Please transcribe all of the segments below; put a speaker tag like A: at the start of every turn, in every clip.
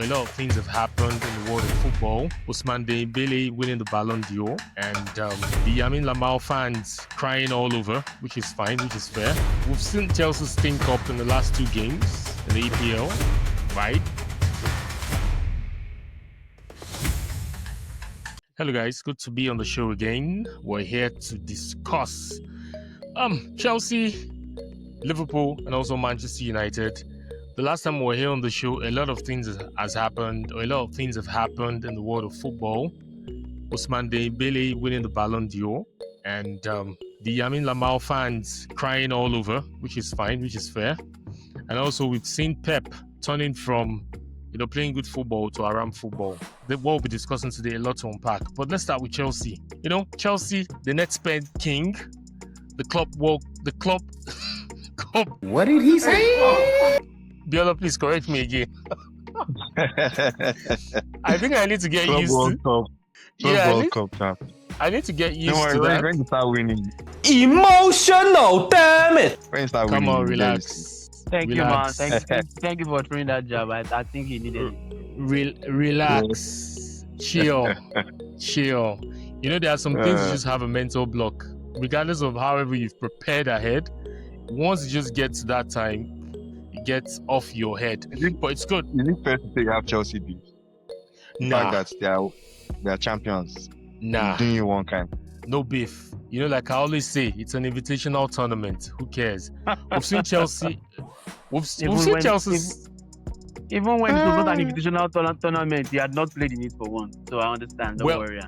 A: A lot of things have happened in the world of football. Ousmane Dembele winning the Ballon d'Or, and the Yamin Lamar fans crying all over, which is fine, which is fair. We've seen Chelsea stink up in the last 2 games in the EPL, right? Hello guys, good to be on the show again. We're here to discuss Chelsea, Liverpool, and also Manchester United. The last time we were here on the show, a lot of things have happened in the world of football. Ousmane Dembele winning the Ballon d'Or, and the Yamin Lamar fans crying all over, which is fine, which is fair. And also we've seen Pep turning from playing good football to around football. What we'll be discussing today, a lot to unpack. But let's start with Chelsea. Chelsea, the net spend king, the club.
B: What did he say?
A: Biola, please correct me again. I think I need to get used to. I need to get used to that.
C: When you start winning.
B: Emotional, damn it!
C: When you start
A: Come
C: winning.
A: on, relax.
D: Thank you, man. Thank you for doing that job. I think he needed it.
A: Relax. Chill. There are some things you just have a mental block. Regardless of however you've prepared ahead, once you just get to that time, it gets off your head. But it's good.
C: Is it fair to say you have Chelsea beef? The fact that they are champions.
A: Nah.
C: Doing you one kind.
A: No beef. Like I always say, it's an invitational tournament. Who cares? We've seen Chelsea. We've seen Chelsea.
D: Even when it was not an invitational tournament, he had not played in it for once. So I understand. Don't worry.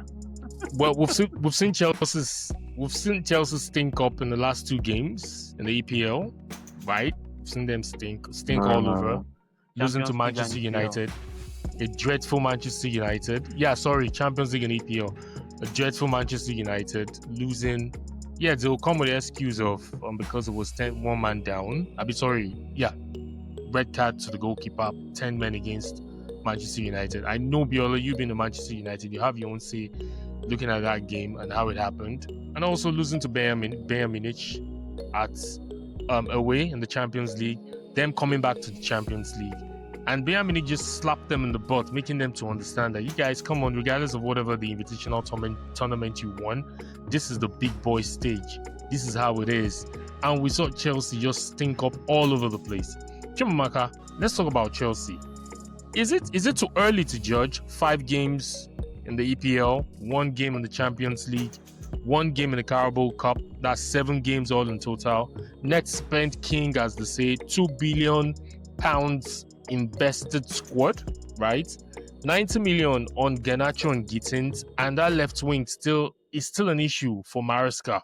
A: Well, we've seen Chelsea stink up in the last 2 games in the EPL, right? We've seen them stink all over, losing to Manchester United. A dreadful Manchester United. Champions League and EPL. A dreadful Manchester United losing. Yeah, they'll come with the excuse of because it was 1 man down. Red card to the goalkeeper, 10 men against Manchester United. I know, Biola, you've been to Manchester United. You have your own say looking at that game and how it happened. And also losing to Bayern Munich at away in the Champions League. Them coming back to the Champions League. And Bayern Munich just slapped them in the butt, making them to understand that you guys, come on, regardless of whatever the invitational tournament you won, this is the big boy stage. This is how it is. And we saw Chelsea just stink up all over the place. Chimamaka, let's talk about Chelsea. Is it too early to judge 5 games in the EPL, 1 game in the Champions League, 1 game in the Carabao Cup? That's 7 games all in total. Net spent king, as they say, £2 billion invested squad, right? 90 million on Garnacho and Gittins, and that left wing is still an issue for Maresca.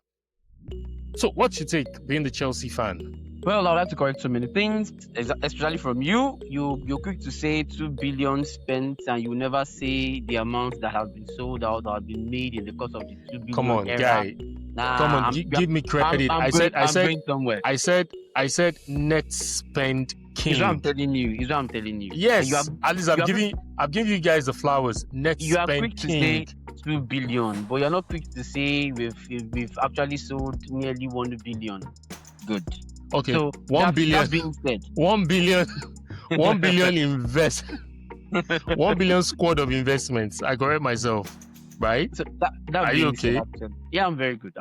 A: So what's your take, being the Chelsea fan?
D: Well, I'd like to correct so many things, especially from you. You're quick to say 2 billion spent, and you never say the amounts that have been sold out or have been made in the course of the 2 billion.
A: Come on,
D: era.
A: guy. Come on, give me credit. I said net spend king.
D: Is what I'm telling you.
A: Yes, at least I'm giving you guys the flowers. Net
D: you are
A: spend
D: quick
A: king.
D: To say 2 billion, but you're not quick to say we've actually sold nearly 1 billion. Good.
A: Okay,
D: so
A: 1 billion.
D: That being said,
A: 1 billion. 1 billion invest. 1 billion squad of investments. I correct myself, right?
D: So that
A: are you okay?
D: Said, yeah, I'm very good.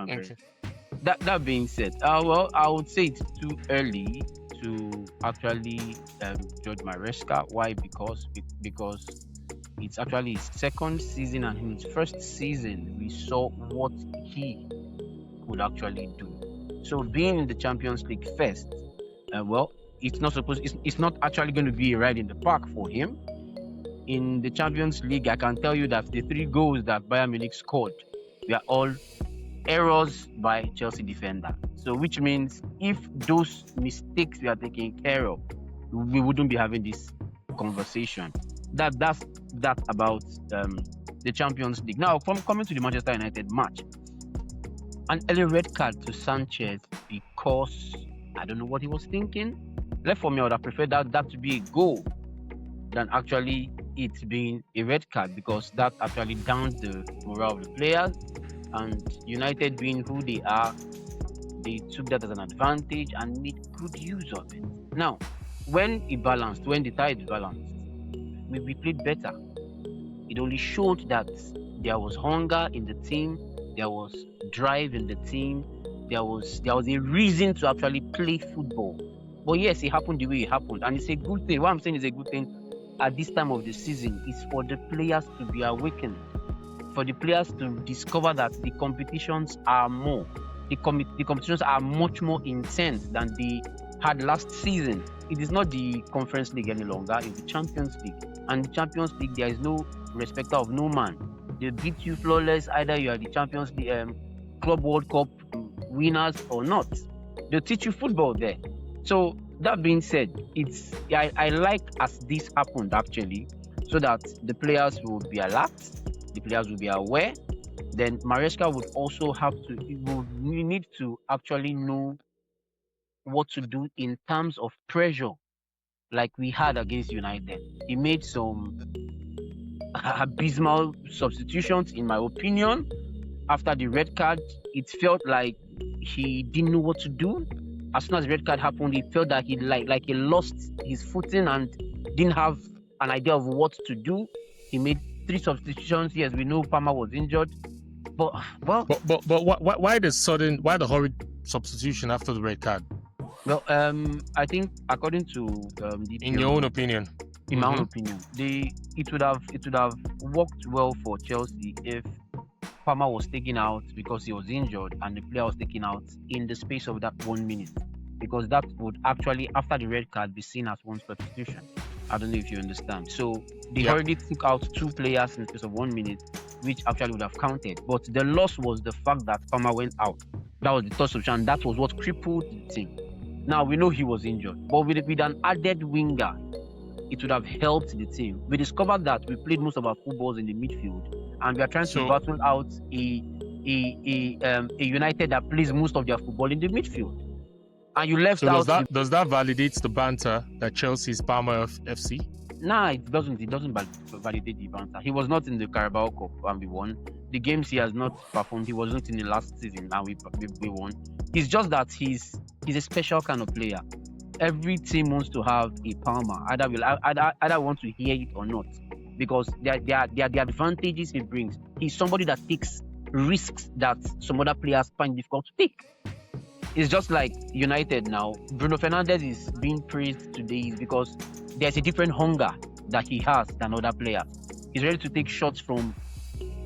D: That being said, well, I would say it's too early to actually judge Maresca. Why? Because it's actually his 2nd season, and in his 1st season we saw what he could actually do. So being in the Champions League first, it's not actually going to be a ride in the park for him. In the Champions League, I can tell you that the 3 goals that Bayern Munich scored were all errors by Chelsea defender. So which means if those mistakes were taken care of, we wouldn't be having this conversation. That's about the Champions League. Now, from coming to the Manchester United match, an early red card to Sanchez because I don't know what he was thinking. Left for me, I would have preferred that to be a goal than actually it being a red card, because that actually downs the morale of the players. And United being who they are, they took that as an advantage and made good use of it. Now, when the tide balanced, we played better. It only showed that there was hunger in the team, there was drive in the team, there was a reason to actually play football. But yes, it happened the way it happened, and it's a good thing. What I'm saying is a good thing at this time of the season is for the players to be awakened, for the players to discover that the competitions are more. The competitions are much more intense than they had last season. It is not the Conference League any longer, it's the Champions League. And the Champions League, there is no respecter of no man. They beat you flawless, either you are the Champions League, Club World Cup winners or not. They'll teach you football there. So that being said, I like as this happened actually, so that the players will be alert, the players will be aware. Then Maresca would also we need to actually know what to do in terms of pressure, like we had against United. He made some abysmal substitutions, in my opinion. After the red card, it felt like he didn't know what to do. As soon as the red card happened, he felt that he lost his footing and didn't have an idea of what to do. He made 3 substitutions. Yes, we know Palmer was injured, but
A: why the hurried substitution after the red card?
D: Well, I think according to the
A: in your own opinion,
D: in my own opinion, it would have worked well for Chelsea if Palmer was taken out because he was injured and the player was taken out in the space of that 1 minute, because that would actually, after the red card, be seen as one substitution. I don't know if you understand. So they already took out 2 players in the space of 1 minute, which actually would have counted. But the loss was the fact that Palmer went out. That was the third substitution. That was what crippled the team. Now we know he was injured, but with an added winger, it would have helped the team. We discovered that we played most of our footballs in the midfield, and we are trying to battle out a United that plays most of their football in the midfield. And you left out.
A: Does that validate the banter that Chelsea is Palmer FC?
D: Nah, it doesn't. It doesn't validate the banter. He was not in the Carabao Cup and we won. The games he has not performed, he wasn't in the last season and we won. It's just that he's a special kind of player. Every team wants to have a Palmer. Either want to hear it or not, because the advantages he brings. He's somebody that takes risks that some other players find difficult to take. It's just like United now. Bruno Fernandes is being praised today because there's a different hunger that he has than other players. He's ready to take shots from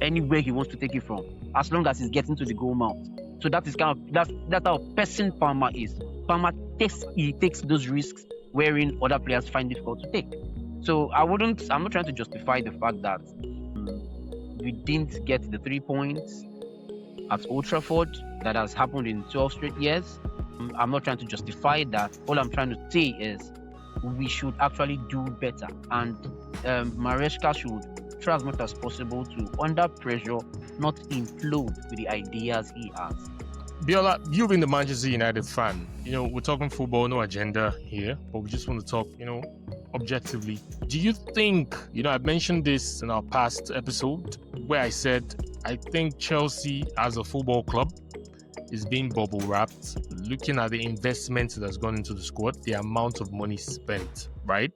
D: anywhere he wants to take it from, as long as he's getting to the goal mouth. So that's how person Palmer is. Palmer takes those risks wherein other players find difficult to take. So I'm not trying to justify the fact that we didn't get the 3 points at Old Trafford. That has happened in 12 straight years. I'm not trying to justify that. All I'm trying to say is we should actually do better, and Maresca should try as much as possible to, under pressure, not implode with the ideas he has.
A: Biola, you've been the Manchester United fan. We're talking football, no agenda here, but we just want to talk, objectively. Do you think, I've mentioned this in our past episode where I said, I think Chelsea as a football club is being bubble wrapped, looking at the investment that's gone into the squad, the amount of money spent, right?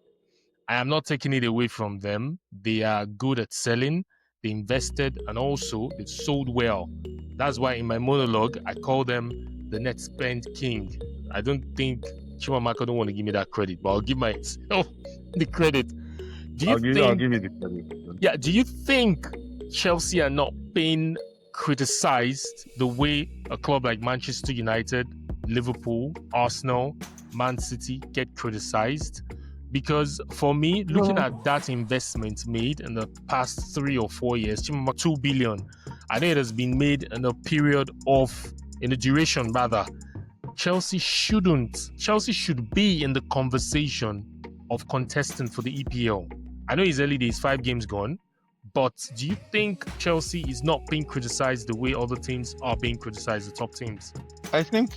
A: I am not taking it away from them. They are good at selling. They invested, and also they've sold well. That's why in my monologue, I call them the net spend king. I don't think Chimamaka don't want to give me that credit, but I'll give myself the credit.
C: I'll give you the credit.
A: Yeah, do you think Chelsea are not being criticized the way a club like Manchester United, Liverpool, Arsenal, Man City get criticized? Because for me, looking at that investment made in the past 3 or 4 years, 2 billion, I know it has been made in a duration rather. Chelsea should be in the conversation of contesting for the EPL. I know it's early days, 5 games gone, but do you think Chelsea is not being criticized the way other teams are being criticized, the top teams?
C: I think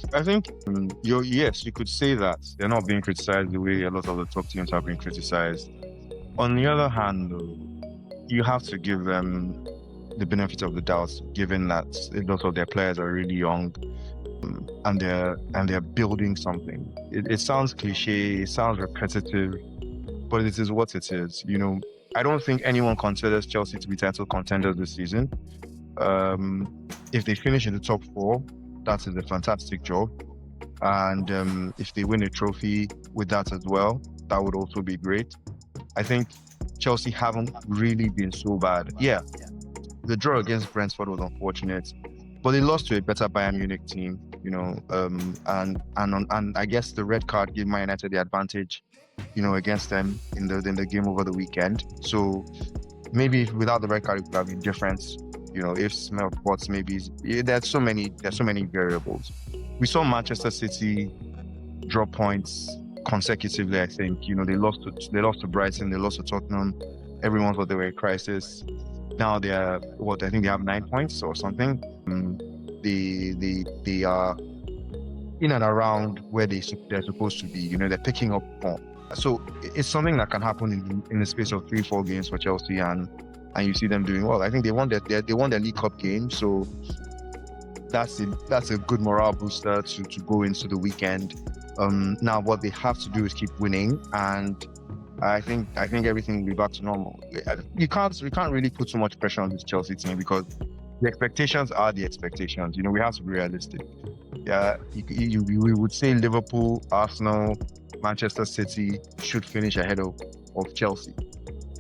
C: yes, you could say that they're not being criticized the way a lot of the top teams have been criticized. On the other hand, though, you have to give them the benefit of the doubt, given that a lot of their players are really young, and they're building something. It sounds cliche, it sounds repetitive, but it is what it is. I don't think anyone considers Chelsea to be title contenders this season. If they finish in the top 4, that is a fantastic job. And if they win a trophy with that as well, that would also be great. I think Chelsea haven't really been so bad. Yeah, the draw against Brentford was unfortunate, but they lost to a better Bayern Munich team, and I guess the red card gave Man United the advantage, against them in the game over the weekend. So maybe without the red card, it would have been different. If smell spots, maybe there's so many variables. We saw Manchester City drop points consecutively. I think they lost to Brighton, they lost to Tottenham. Everyone thought they were in crisis. Now they are I think they have 9 points or something. They are in and around where they're supposed to be. They're picking up form. So it's something that can happen in the space of 3-4 games for Chelsea, and you see them doing well. I think they won their League Cup game, so that's a good morale booster to go into the weekend. Now what they have to do is keep winning, and I think everything will be back to normal. We can't really put so much pressure on this Chelsea team because the expectations are the expectations. We have to be realistic. Yeah, we would say Liverpool, Arsenal, Manchester City should finish ahead of Chelsea.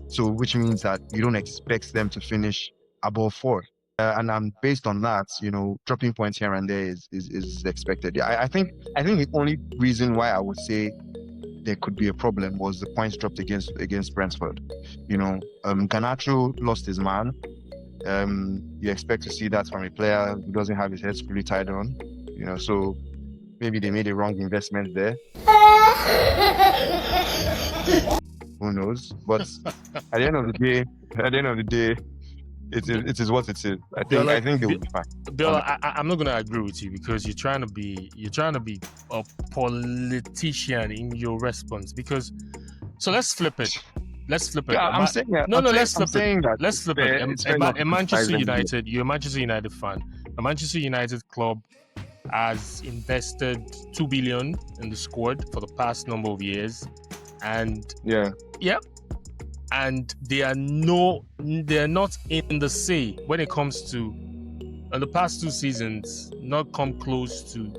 C: So which means that you don't expect them to finish above 4. And based on that, dropping points here and there is expected. Yeah, I think the only reason why I would say there could be a problem was the points dropped against Brentford. Garnacho lost his man. You expect to see that from a player who doesn't have his head screwly tied on. So maybe they made a wrong investment there. Who knows? But at the end of the day, it is what it is. I think they will be fine.
A: Bill, I'm not gonna agree with you because you're trying to be a politician in your response. Because let's flip it.
C: Yeah, I'm saying that.
A: Let's flip it.
C: That
A: Let's flip it. A Manchester United, you're a Manchester United fan. A Manchester United club has invested 2 billion in the squad for the past number of years, and and they are not in the say when it comes to, in the past 2 seasons, not come close to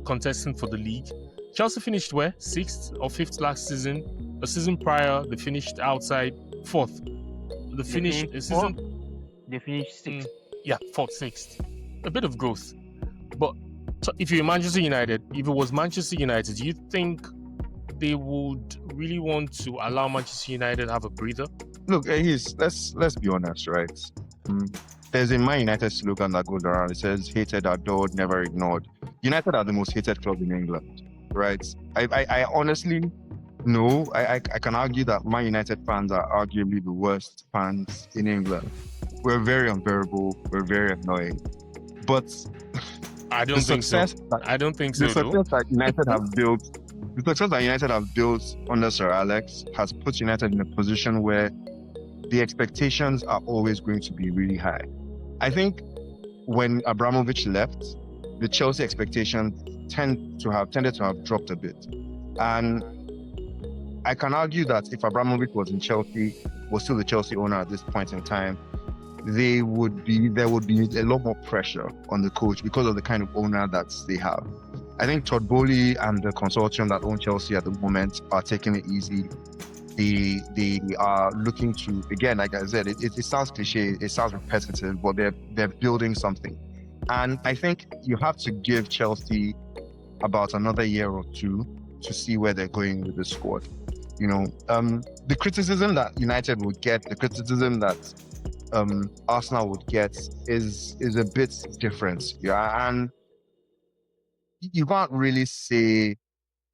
A: contesting for the league. Chelsea finished where? 6th or 5th last season. The season prior, they finished outside 4th. They finished 6th. 4th, 6th. A bit of growth. But if you're Manchester United, if it was Manchester United, do you think they would really want to allow Manchester United to have a breather?
C: Look, let's be honest, right? There's a Man United slogan that goes around. It says, hated, adored, never ignored. United are the most hated club in England, right? I honestly know, I can argue that Man United fans are arguably the worst fans in England. We're very unbearable. We're very annoying. But
A: I don't think so. I don't think so.
C: The success that United have built under Sir Alex has put United in a position where the expectations are always going to be really high. I think when Abramovich left, the Chelsea expectations tended to have dropped a bit. And I can argue that if Abramovich was still the Chelsea owner at this point in time, there would be a lot more pressure on the coach because of the kind of owner that they have. I think Todd Bowley and the consortium that own Chelsea at the moment are taking it easy. They are looking to, again, like I said, it sounds cliche, it sounds repetitive, but they're building something. And I think you have to give Chelsea about another year or 2 to see where they're going with the squad. The criticism that United would get, the criticism that Arsenal would get is a bit different. Yeah, and you can't really say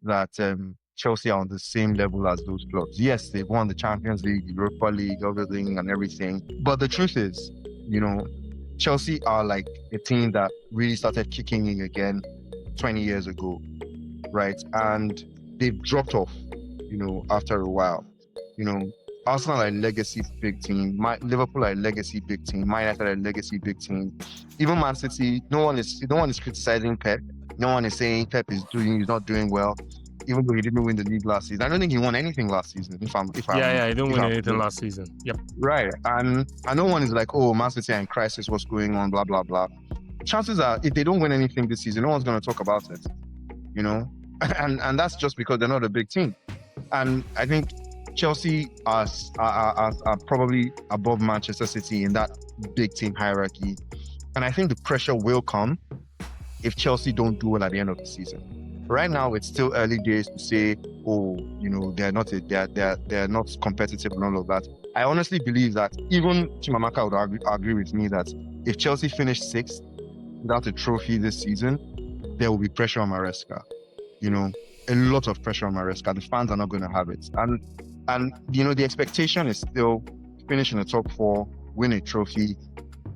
C: that Chelsea are on the same level as those clubs. Yes, they've won the Champions League, Europa League, everything and everything. But the truth is, Chelsea are like a team that really started kicking in again 20 years ago, right? And they've dropped off, after a while. Arsenal are a legacy big team. Liverpool are a legacy big team. Man United are a legacy big team. Even Man City, no one is criticizing Pep. No one is saying Pep is not doing well. even though he didn't win the league last season. I don't think he won anything last season.
A: Yeah, he didn't win anything last season. Yep.
C: Right, and no one is like, oh, Man City are in crisis, what's going on, blah blah blah. Chances are, if they don't win anything this season, no one's going to talk about it, you know, and that's just because they're not a big team. And I think Chelsea are probably above Manchester City in that big team hierarchy, and I think the pressure will come if Chelsea don't do well at the end of the season. Right now, it's still early days to say, oh, you know, they're not competitive and all of that. I honestly believe that even Chimamaka would agree with me that if Chelsea finish 6th without a trophy this season, there will be pressure on Maresca. You know, a lot of pressure on Maresca. The fans are not going to have it, and you know, the expectation is still finish in the top 4, win a trophy.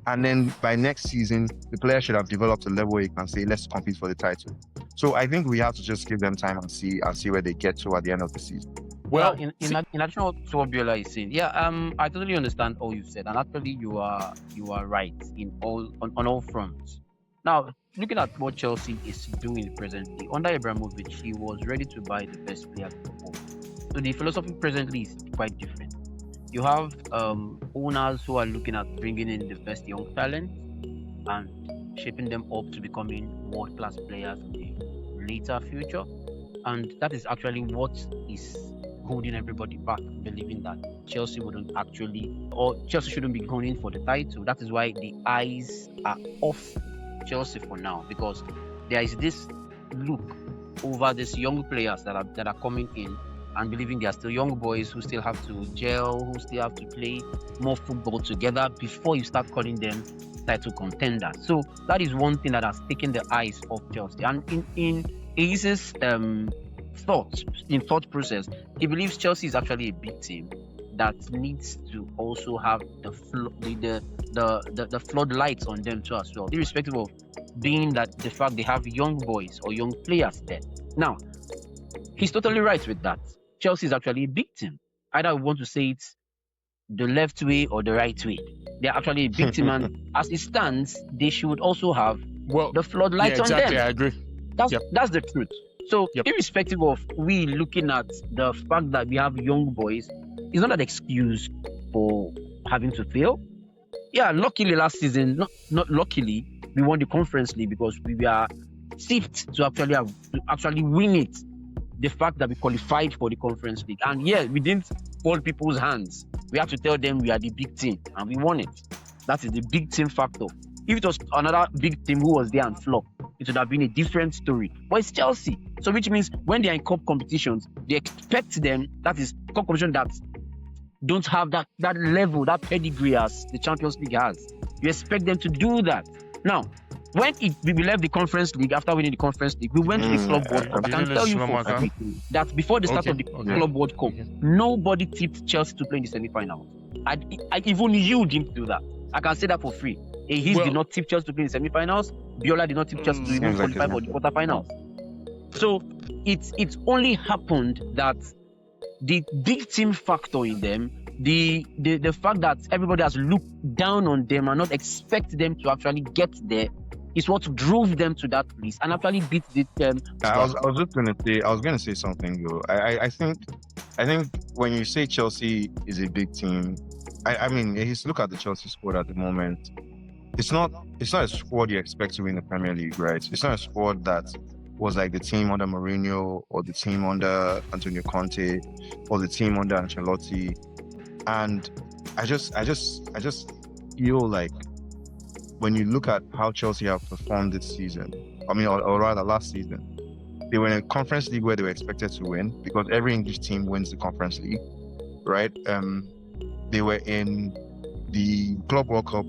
C: And then by next season, the player should have developed a level where you can say, let's compete for the title. So I think we have to just give them time and see where they get to at the end of the season.
D: Well, in addition to what Biola is saying, I totally understand all you've said, and actually you are right on all fronts. Now, looking at what Chelsea is doing presently, under Abramovich, he was ready to buy the best players in football. So the philosophy presently is quite different. You have owners who are looking at bringing in the best young talent and shaping them up to becoming world-class players in the later future. And that is actually what is holding everybody back, believing that Chelsea shouldn't be going in for the title. That is why the eyes are off Chelsea for now, because there is this look over these young players that are coming in and believing they are still young boys who still have to gel, who still have to play more football together before you start calling them title contenders. So that is one thing that has taken the eyes off Chelsea. And in Ace's thought process, he believes Chelsea is actually a big team that needs to also have the floodlights on them too as well, irrespective of being that the fact they have young boys or young players there. Now, he's totally right with that. Chelsea is actually a big team. Either we want to say it's the left way or the right way. They're actually a big team, and as it stands, they should also have the floodlights on them.
A: Exactly, I agree.
D: That's the truth. So, irrespective of we looking at the fact that we have young boys, it's not an excuse for having to fail. Yeah, luckily last season, not luckily, we won the Conference League because we were tipped to actually win it. The fact that we qualified for the Conference League, and we didn't hold people's hands. We had to tell them we are the big team, and we won it. That is the big team factor. If it was another big team who was there and flopped, it would have been a different story. But it's Chelsea, so which means when they are in cup competitions, they expect them. That is cup competition that don't have that level, that pedigree as the Champions League has. You expect them to do that. Now, when we left the Conference League, after winning the Conference League, we went to the Club World Cup. I can tell you for free that before the start of the Club World Cup, nobody tipped Chelsea to play in the semi-finals. Even you didn't do that. I can say that for free. He did not tip Chelsea to play in the semi-finals. Biola did not tip Chelsea to even qualify for the quarter-finals. So it's only happened that the big team factor in them, the fact that everybody has looked down on them and not expect them to actually get there, is what drove them to that place and actually beat the
C: I was gonna say something though. I think when you say Chelsea is a big team, I mean, just look at the Chelsea squad at the moment. It's not a squad you expect to win the Premier League, right? It's not a squad that was like the team under Mourinho or the team under Antonio Conte or the team under Ancelotti. And I just feel like when you look at how Chelsea have performed this season, or rather last season, they were in a Conference League where they were expected to win because every English team wins the Conference League, right? They were in the Club World Cup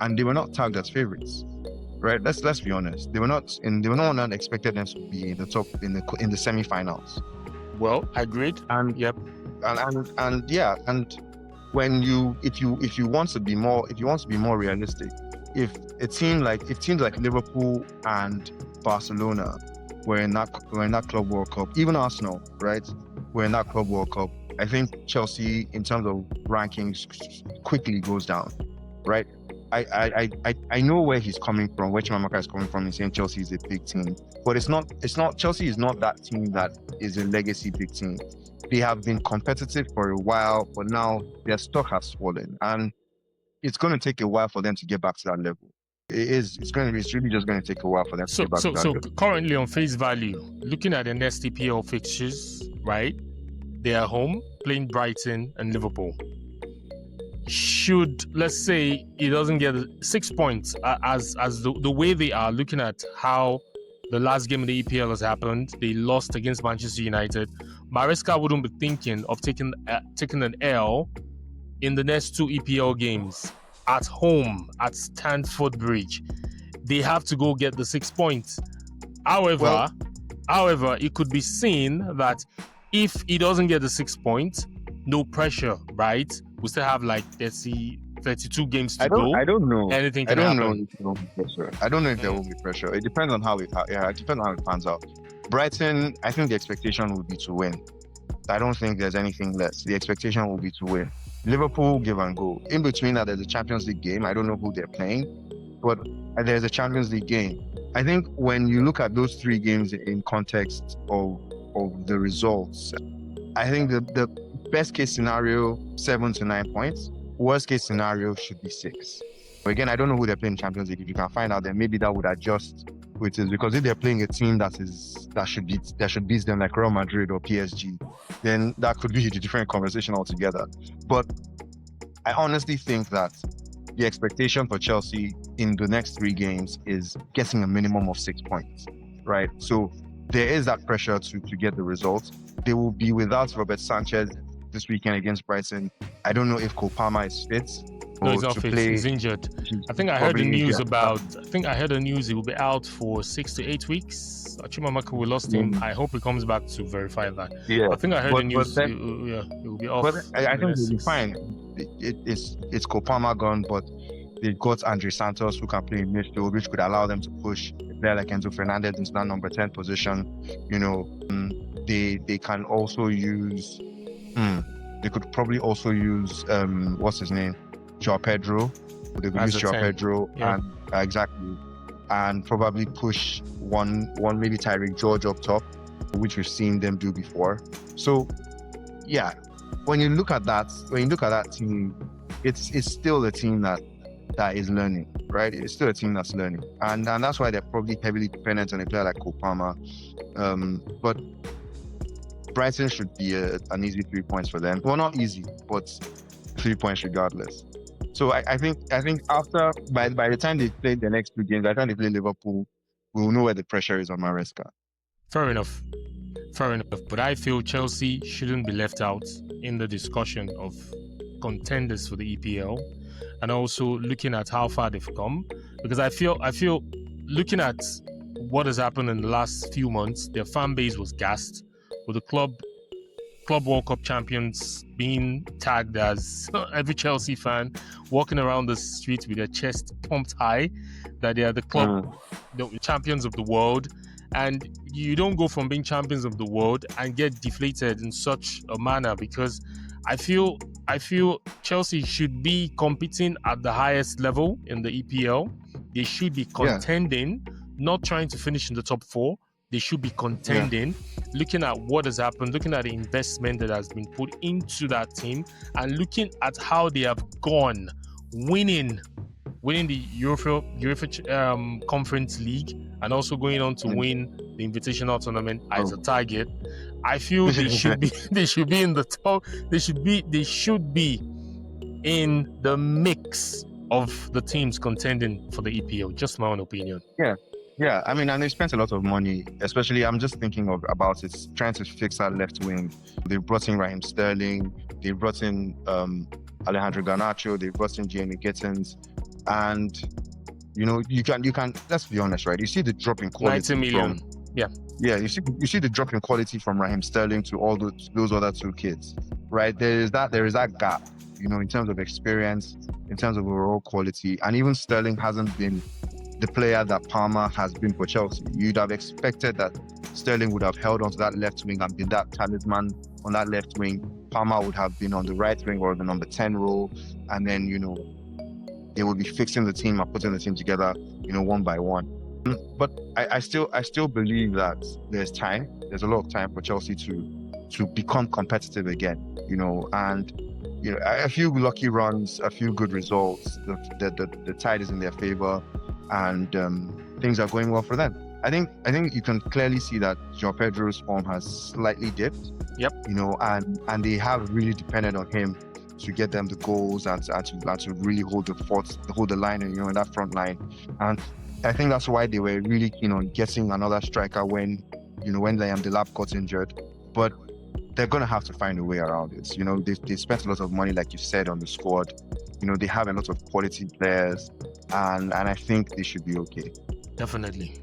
C: and they were not tagged as favorites, right? Let's be honest. They were not expected them to be in the top in the semi-finals.
A: Well, agreed.
C: And when if you want to be more realistic, if teams like Liverpool and Barcelona were in that Club World Cup, even Arsenal, right, were in that Club World Cup, I think Chelsea, in terms of rankings, quickly goes down, right? I know where he's coming from, where Chimamaka is coming from in saying Chelsea is a big team. But it's not Chelsea is not that team that is a legacy big team. They have been competitive for a while, but now their stock has swollen. And it's going to take a while for them to get back to that level. It's really just going to take a while for them to get back to that level.
A: Currently on face value, looking at the next EPL fixtures, right? They are home playing Brighton and Liverpool. Should, let's say, he doesn't get 6 points as the way they are looking at how the last game of the EPL has happened, they lost against Manchester United. Maresca wouldn't be thinking of taking an L in the next 2 EPL games at home at Stamford Bridge. They have to go get the 6 points. However, it could be seen that if he doesn't get the 6 points, no pressure, right? We still have like 32 games to go.
C: I don't know.
A: Anything can happen.
C: I don't know if there will be pressure. It depends on how it pans out. Brighton, I think the expectation will be to win. I don't think there's anything less. The expectation will be to win. Liverpool, give and go. In between that, there's a Champions League game. I don't know who they're playing, but there's a Champions League game. I think when you look at those 3 games in context of the results, I think the best case scenario, 7 to 9 points. Worst case scenario should be 6. But again, I don't know who they're playing in Champions League. If you can find out, then maybe that would adjust who it is. Because if they're playing a team that should beat them, like Real Madrid or PSG, then that could be a different conversation altogether. But I honestly think that the expectation for Chelsea in the next 3 games is getting a minimum of 6 points, right? So there is that pressure to get the results. They will be without Robert Sanchez this weekend against Brighton. I don't know if Cole Palmer is fit.
A: No, he's not fit. He's injured. I think I heard the news he will be out for 6 to 8 weeks. Chimamaka, we lost him. I hope he comes back to verify that. Yeah, I think I heard the news. He will be off.
C: But I think he'll be fine. It's Cole Palmer gone, but they've got Andre Santos who can play in midfield, which could allow them to push a player like Enzo Fernandez into that number 10 position. You know, they can also use. They could probably also use what's his name, João Pedro. They could use João Pedro, and exactly, and probably push one maybe Tyreek George up top, which we've seen them do before. So, yeah, when you look at that team, it's still a team that is learning, right? It's still a team that's learning, and that's why they're probably heavily dependent on a player like Cole Palmer. But Brighton should be an easy 3 points for them. Well, not easy, but 3 points regardless. So I think after by the time they play the next 2 games, by the time they play Liverpool, we'll know where the pressure is on Maresca.
A: Fair enough. But I feel Chelsea shouldn't be left out in the discussion of contenders for the EPL, and also looking at how far they've come. Because I feel looking at what has happened in the last few months, their fan base was gassed with the club World Cup champions being tagged as every Chelsea fan walking around the street with their chest pumped high that they are the club the champions of the world. And you don't go from being champions of the world and get deflated in such a manner, because I feel Chelsea should be competing at the highest level in the EPL. They should be contending, not trying to finish in the top 4. They should be contending, looking at what has happened, looking at the investment that has been put into that team, and looking at how they have gone, winning the UEFA Conference League, and also going on to win the Invitational Tournament as a target. I feel they should be in the top. They should be in the mix of the teams contending for the EPL. Just my own opinion.
C: Yeah, I mean, and they spent a lot of money, especially I'm just thinking about it, trying to fix that left wing. They brought in Raheem Sterling, they brought in Alejandro Garnacho, they brought in Jamie Gittins, and you can let's be honest, right? You see the drop in quality
A: 90 million.
C: You see the drop in quality from Raheem Sterling to all those other 2 kids, right? There is that gap, in terms of experience, in terms of overall quality, and even Sterling hasn't been the player that Palmer has been for Chelsea. You'd have expected that Sterling would have held onto that left wing and been that talisman on that left wing. Palmer would have been on the right wing or the number 10 role, and then they will be fixing the team and putting the team together, one by one. But I still believe that there's time. There's a lot of time for Chelsea to become competitive again, and a few lucky runs, a few good results. The tide is in their favor, and things are going well for them. I think you can clearly see that João Pedro's form has slightly dipped.
A: Yep.
C: And they have really depended on him to get them the goals and to really hold the line, in that front line. And I think that's why they were really keen on getting another striker when Delap got injured. But they're gonna have to find a way around it. They spent a lot of money, like you said, on the squad. They have a lot of quality players, and I think they should be okay.
A: Definitely.